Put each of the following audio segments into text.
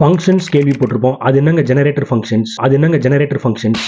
Functions கேள்விப்பட்டிருப்போம். அது என்னங்க ஜெனரேட்டர் ஃபங்க்ஷன்ஸ்?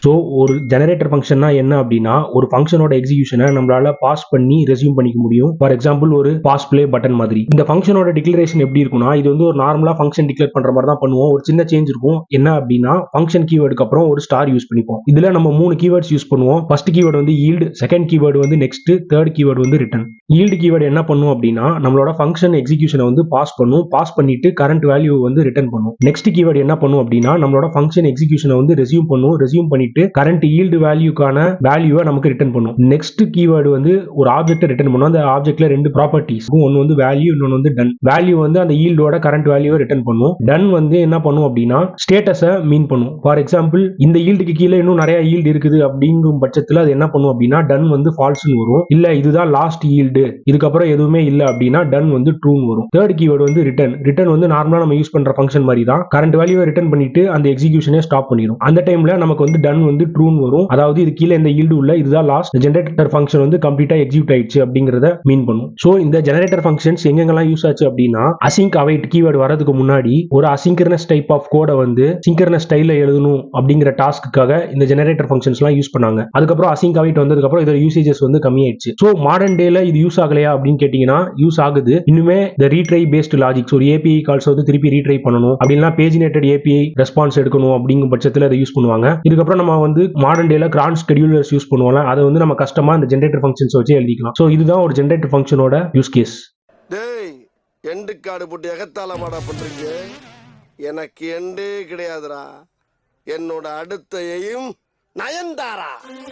ஸோ ஒரு ஜெனரேட்டர் ஃபங்க்ஷன்னா என்ன அப்படின்னா, ஒரு ஃபங்க்ஷனோட எக்ஸிகியூஷனை நம்மளால பாஸ் பண்ணி ரெஸ்யூம் பண்ணிக்க முடியும். ஃபார் எக்ஸாம்பிள் ஒரு பாஸ் ப்ளே பட்டன் மாதிரி. இந்த ஃபங்க்ஷனோட டிக்ளரேஷன் எப்படி இருக்கும்னா, இது வந்து ஒரு நார்மலா ஃபங்க்ஷன் டிக்ளேர் பண்ற மாதிரி தான் பண்ணுவோம். ஒரு சின்ன சேஞ்ச் இருக்கும். என்ன அப்படின்னா, ஃபங்க்ஷன் கீவேர்டுக்கு அப்புறம் ஒரு ஸ்டார் யூஸ் பண்ணிப்போம். இதுல நம்ம 3 கீவேர்ட்ஸ் யூஸ் பண்ணுவோம். ஃபர்ஸ்ட் கீவேர்டு வந்து ஈல்டு, செகண்ட் கீவேர்டு வந்து நெக்ஸ்ட், தேர்ட் கீவேர்டு வந்து ரிட்டர்ன். ஈல்டு கீவேர்டு என்ன பண்ணும் அப்படின்னா, நம்மளோட ஃபங்க்ஷன் எக்ஸிகியூஷனை வந்து பாஸ் பண்ணும். பாஸ் பண்ணிட்டு கரண்ட் வேல்யூ வந்து ரிட்டர்ன் பண்ணும். நெக்ஸ்ட் கீவேர்டு என்ன பண்ணும் அப்படின்னா, நம்மளோட ஃபங்க்ஷன் எக்ஸிகியூஷனை வந்து ரெஸ்யூம் பண்ணும். ரெஸ்யூம் பண்ணிட்டு கரண்ட் ஈல்டு வேல்யூக்கான வேல்யூவை நமக்கு ரிட்டர்ன் பண்ணும். நெக்ஸ்ட் கீவேர்டு வந்து ஒரு ஆப்ஜெக்ட் ரிட்டர்ன் பண்ணும். அந்த ஆப்ஜெக்ட்ல 2 ப்ராப்பர்ட்டிஸ், ஒன்னு வந்து வேல்யூ, இன்னொன்னு வந்து டன். வேல்யூ வந்து அந்த ஈல்டோட கரண்ட் வேல்யூவை ரிட்டர்ன் பண்ணும். டன் வந்து என்ன பண்ணும் அப்படின்னா, ஸ்டேட்டஸை மீன் பண்ணும். ஃபார் எக்ஸாம்பிள், இந்த ஈல்டுக்கு கீழே இன்னும் நிறைய ஈல்டு இருக்குது அப்படிங்கும் பட்சத்தில் அது என்ன பண்ணும் அப்படின்னா, டன் வந்து ஃபால்ஸ்னு வரும். இல்ல இதுதான் லாஸ்ட் ஈல்டு, இதுக்கப்புறம் எதுவுமே இல்லை அப்படின்னா டன் வந்து ட்ரூன்னு வரும். தேர்ட் கீவேர்டு வந்து ரிட்டர்ன். ரிட்டர்ன் வந்து நார்மலா நம்ம யூஸ் பண்ற ஃபங்க்ஷன் மாதிரி தான். கரண்ட் வேல்யூவை ரிட்டர்ன் பண்ணிட்டு அந்த எக்ஸிகியூஷனே ஸ்டாப் பண்ணிடும். அந்த டைம்ல நமக்கு வந்து டன் வந்து ட்ரூன்னு வரும். அதாவது இது கீழே இந்த ஈல்டு உள்ள இதுதான் லாஸ்ட், ஜெனரேட்டர் ஃபங்க்ஷன் வந்து கம்ப்ளீட்டா எக்ஸிக்யூட் ஆயிடுச்சு அப்படிங்கறத மீன் பண்ணும். சோ இந்த ஜெனரேட்டர் ஃபங்க்ஷன்ஸ் எங்கெங்கெல்லாம் யூஸ் ஆச்சு அப்படின்னா, அசிங்க் அவைட் கீவேர்டு வரதுக்கு முன்னாடி ஒரு அசிங்கரனஸ் டைப் ஆஃப் கோட வந்து சிங்கரனஸ் ஸ்டைல்ல எழுதணும் அப்படிங்கிற டாஸ்க்குக்காக இந்த ஜெனரேட்டர் ஃபங்க்ஷன்ஸ்லாம் யூஸ் பண்ணாங்க. அதுக்கப்புறம் அசிங்க் அவைட் வந்ததுக்கு அப்புறம் இதோட யூசேஜஸ் வந்து கம்மியாயிடுச்சு. சோ மாடர்ன் டேல இது யூஸ் ஆகலையா அப்படின்னு கேட்டீங்கன்னா யூஸ் ஆகுது. இன்னுமே இந்த ரீட்ரை பேஸ்ட் லாஜிக்ஸ், ஒரு ஏபிஐ கால்ஸ் வந்து திருப்பி ரீட்ரை பண்ணணும் அப்படின்னா பேஜினேட்டட் ஏபிஐ ரெஸ்பான்ஸ் எடுக்கணும் அப்படிங்கிற பட்சத்தில் அதை யூஸ் பண்ணுவாங்க. இதுக்கப்புறம் நம்ம வந்து மாடர்ன் டேல கிரான் ஸ்கெடியூலர்ஸ் யூஸ் பண்ணுவோம்ல, அதை வந்து நம்ம கஷ்டமா இந்த ஜெனரேட்டர் ஃபங்க்ஷன்ஸ் வச்சு எழுதிக்கலாம். சோ இதுதான் ஒரு ஜெனரேட்டர் ஃபங்க்ஷனோட யூஸ் கேஸ். டேய், எண்டு கார்டு போட்டு எகத்தால மாடா பண்றீங்க. எனக்கு எண்டே கிடையாதுடா. என்னோட அடுத்த எய்ம் நயன்தாரா.